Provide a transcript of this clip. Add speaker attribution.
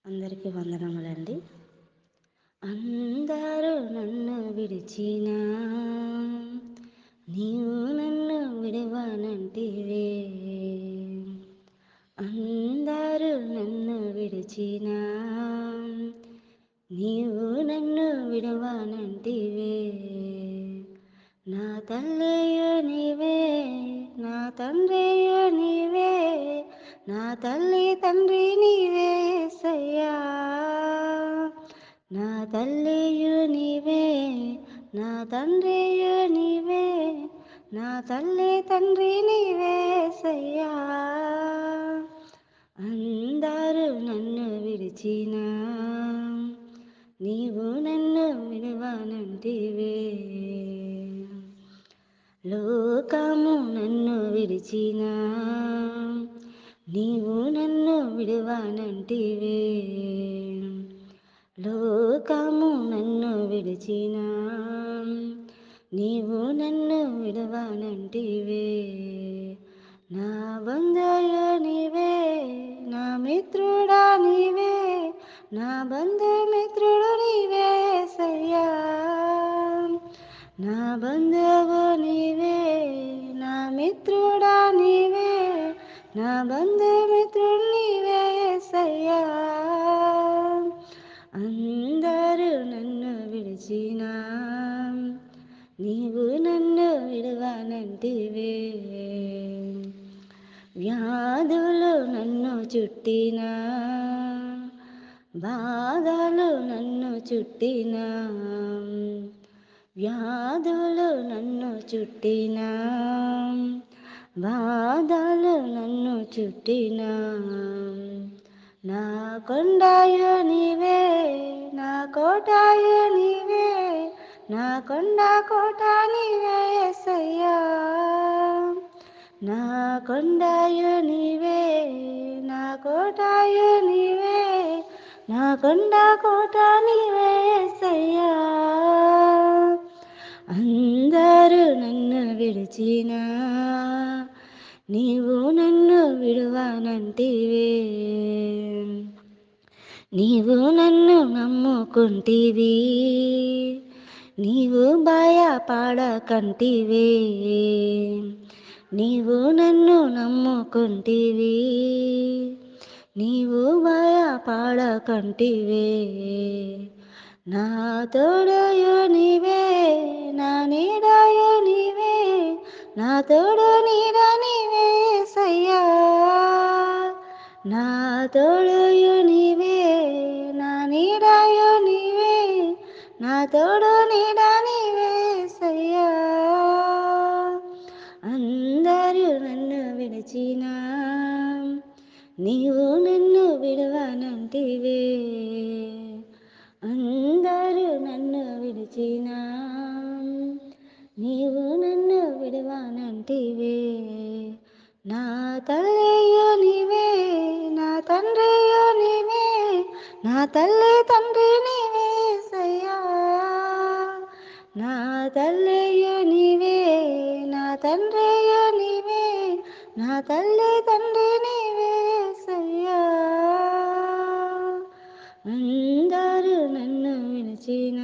Speaker 1: అందరికీ వందనములండి. అందరూ నన్ను విడిచినా నీవు నన్ను విడవనంటివే. అందరూ నన్ను విడిచినా నీవు నన్ను విడవనంటివే. నా తల్లియు నీవే, నా తండ్రియు నీవే, నా తల్లి తండ్రి నీవే యేసయ్యా. నా తల్లియు నీవే, నా తండ్రియు నీవే, నా తల్లి తండ్రి నీవే యేసయ్యా. అందరూ నన్ను విడిచినా నీవు నన్ను విడవనంటివే. లోకము నన్ను విడిచినా నీవు నన్ను విడవనంటివే. లోకము నన్ను విడిచినా నీవు నన్ను విడవనంటివే. నా బంధువు నీవే, నా మిత్రుడా నీవే, నా బంధుమిత్రుడు నీవే యేసయ్యా. నా బంధువు నీవే, నా మిత్రుడా నీవే, నా బంధుమిత్రుడు నీవే యేసయ్యా. అందరూ నన్ను విడిచినా నీవు నన్ను విడవనంటివే. వ్యాధులు నన్ను చుట్టినా, బాధలు నన్ను చుట్టినా, వ్యాధులు నన్ను చుట్టినా, బాధలు నన్ను చుట్టినా, నా కొండయు నీవే, నా కోటయు నీవే, నా కొండ కోట నీవే యేసయ్యా. నా కొండయు నీవే, నా కోటయు నీవే, నా కొండ కోట నీవే యేసయ్యా. అందరూ నన్ను విడిచినా నీవు నన్ను విడవనంటివే. నీవు నన్ను నమ్ముకుంటివి, నీవు భయపడకంటివే. నీవు నన్ను నమ్ముకుంటివి, నీవు భయపడకంటివే. నా తోడయు నీవే, నా నీడయు నీవే, నా తోడు నీడ నీవే యేసయ్యా. నా తోడయు నీవే, నా నీడయు నీవే, నా తోడు నీడ నీవే యేసయ్యా. అందరూ నన్ను విడిచినా నీవు నన్ను విడవనంటివే. అందరూ నన్ను విడిచినా నీవు నన్ను విడవనంటివే. నా తల్లియు నీవే, నా తండ్రియు నీవే, నా తల్లి తండ్రి నీవే యేసయ్యా. నా తల్లియు నీవే, నా తండ్రియు నీవే, నా తల్లి తండ్రి నీవే యేసయ్యా. అందరూ నన్ను విడిచినా